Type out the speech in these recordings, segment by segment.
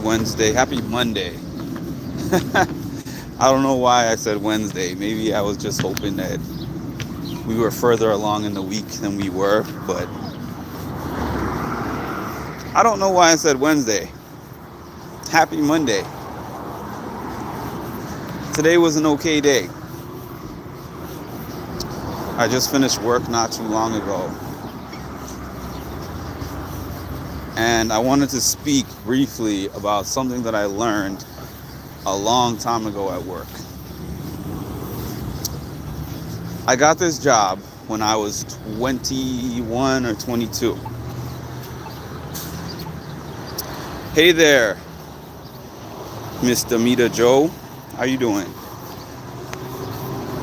Wednesday. Happy Monday. I don't know why I said Wednesday. Maybe I was just hoping that we were further along in the week than we were, but I don't know why I said Wednesday. Happy Monday. Today was an okay day. I just finished work not too long ago, and I wanted to speak briefly about something that I learned a long time ago at work. I got this job when I was 21 or 22. Hey there, Mr. Mita Joe. How you doing?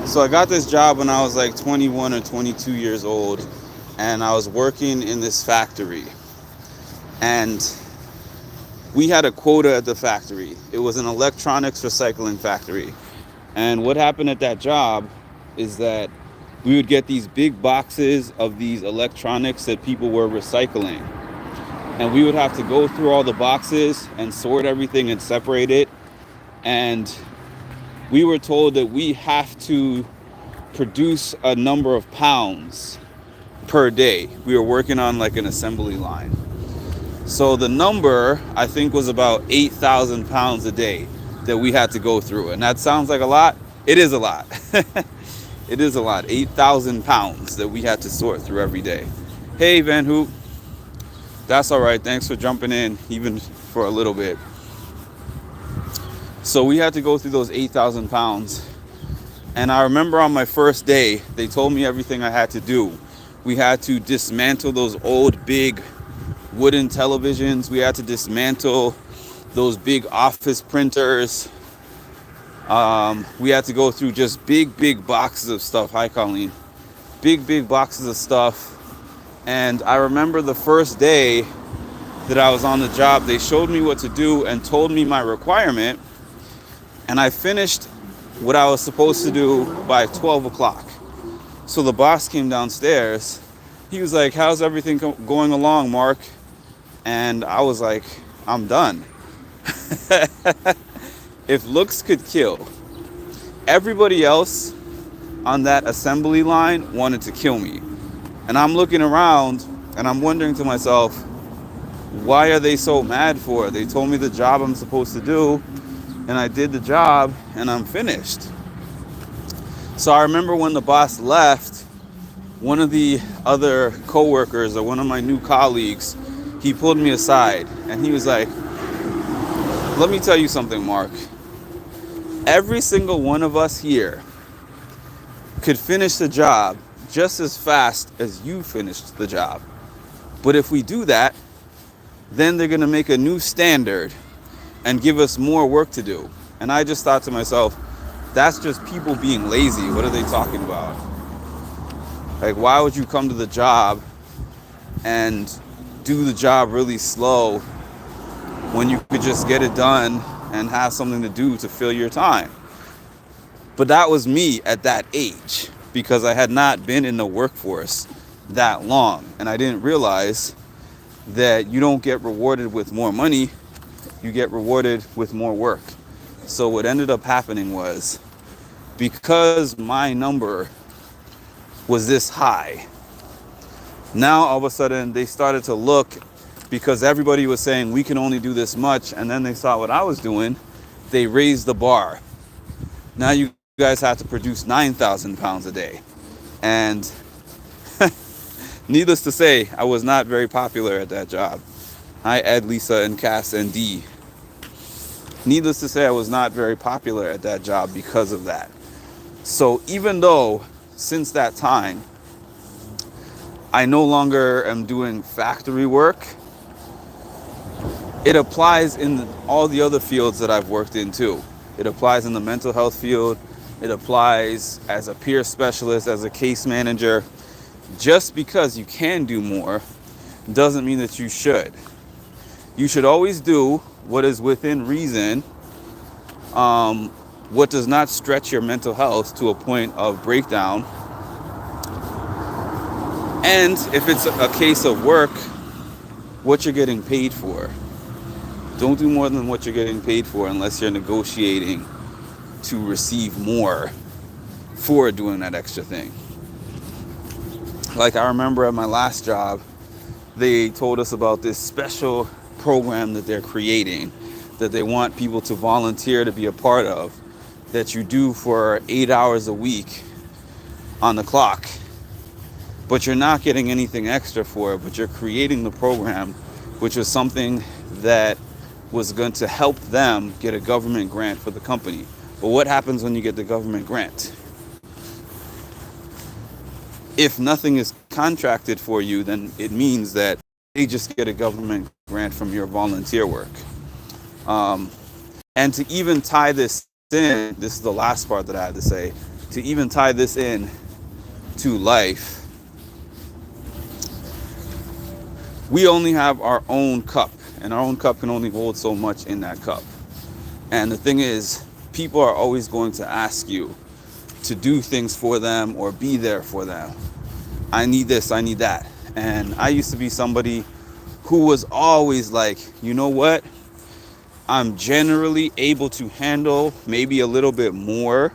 So I got this job when I was like 21 or 22 years old, and I was working in this factory. And we had a quota at the factory. It was an electronics recycling factory. And what happened at that job is that we would get these big boxes of these electronics that people were recycling. And we would have to go through all the boxes and sort everything and separate it. And we were told that we have to produce a number of pounds per day. We were working on like an assembly line. So the number, I think, was about 8,000 pounds a day that we had to go through. And that sounds like a lot. It is a lot. It is a lot. 8,000 pounds that we had to sort through every day. Hey, Van Hoop. That's all right. Thanks for jumping in, even for a little bit. So we had to go through those 8,000 pounds. And I remember on my first day, they told me everything I had to do. We had to dismantle those old big wooden televisions. We had to dismantle those big office printers. We had to go through just big boxes of stuff. Hi, Colleen. Big boxes of stuff. And I remember the first day that I was on the job, they showed me what to do and told me my requirement. And I finished what I was supposed to do by 12 o'clock. So the boss came downstairs. He was like, how's everything going along, Mark? And I was like, I'm done. If looks could kill, everybody else on that assembly line wanted to kill me. And I'm looking around and I'm wondering to myself, why are they so mad for? They told me the job I'm supposed to do, and I did the job, and I'm finished. So I remember when the boss left, one of the other coworkers or one of my new colleagues, he pulled me aside and he was like, let me tell you something, Mark. Every single one of us here could finish the job just as fast as you finished the job. But if we do that, then they're going to make a new standard and give us more work to do. And I just thought to myself, that's just people being lazy. What are they talking about? Like, why would you come to the job and do the job really slow when you could just get it done and have something to do to fill your time? But that was me at that age, because I had not been in the workforce that long. And I didn't realize that you don't get rewarded with more money, you get rewarded with more work. So what ended up happening was, because my number was this high, now all of a sudden they started to look, because everybody was saying we can only do this much, and then they saw what I was doing, they raised the bar. Now you guys have to produce 9,000 pounds a day. And needless to say, I was not very popular at that job. Hi, Ed, Lisa, and Cass, and Dee. Needless to say, I was not very popular at that job because of that. So even though since that time, I no longer am doing factory work, it applies in all the other fields that I've worked in too. It applies in the mental health field. It applies as a peer specialist, as a case manager. Just because you can do more doesn't mean that you should. You should always do what is within reason, what does not stretch your mental health to a point of breakdown. And if it's a case of work, what you're getting paid for. Don't do more than what you're getting paid for unless you're negotiating to receive more for doing that extra thing. Like I remember at my last job, they told us about this special program that they're creating that they want people to volunteer to be a part of, that you do for 8 hours a week on the clock, but you're not getting anything extra for it, but you're creating the program, which was something that was going to help them get a government grant for the company. But what happens when you get the government grant? If nothing is contracted for you, then it means that they just get a government grant from your volunteer work. And to even tie this in, this is the last part that I had to say, to even tie this in to life, we only have our own cup, and our own cup can only hold so much in that cup. And the thing is, people are always going to ask you to do things for them or be there for them. I need this, I need that. And I used to be somebody who was always like, you know what? I'm generally able to handle maybe a little bit more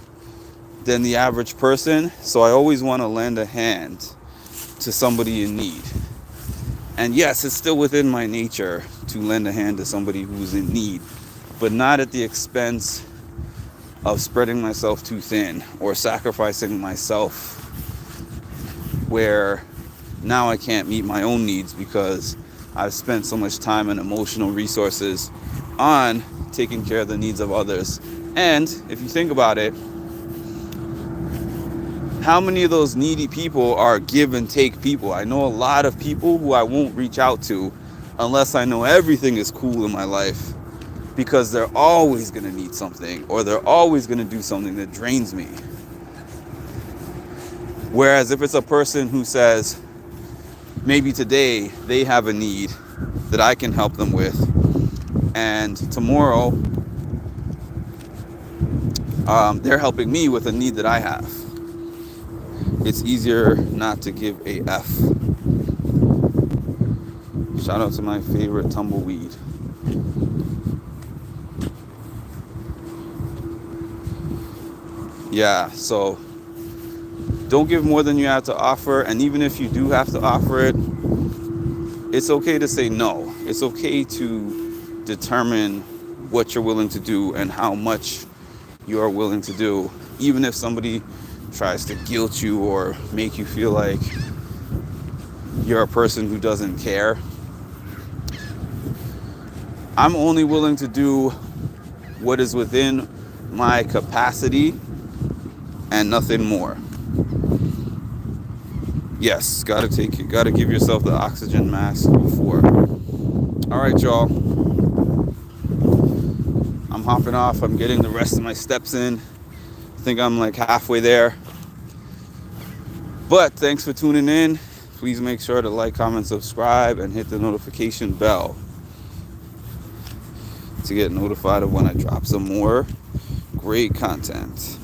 than the average person. So I always want to lend a hand to somebody in need. And yes, it's still within my nature to lend a hand to somebody who's in need, but not at the expense of spreading myself too thin or sacrificing myself where now I can't meet my own needs because I've spent so much time and emotional resources on taking care of the needs of others. And if you think about it, how many of those needy people are give and take people? I know a lot of people who I won't reach out to unless I know everything is cool in my life, because they're always going to need something, or they're always going to do something that drains me. Whereas if it's a person who says, maybe today they have a need that I can help them with, and tomorrow they're helping me with a need that I have, it's easier not to give a F. Shout out to my favorite tumbleweed. Yeah, so don't give more than you have to offer. And even if you do have to offer it, it's okay to say no. It's okay to determine what you're willing to do and how much you are willing to do, even if somebody tries to guilt you or make you feel like you're a person who doesn't care. I'm only willing to do what is within my capacity and nothing more. Yes, gotta give yourself the oxygen mask before. All right, y'all. I'm hopping off. I'm getting the rest of my steps in. I think I'm like halfway there. But thanks for tuning in. Please make sure to like, comment, subscribe, and hit the notification bell to get notified of when I drop some more great content.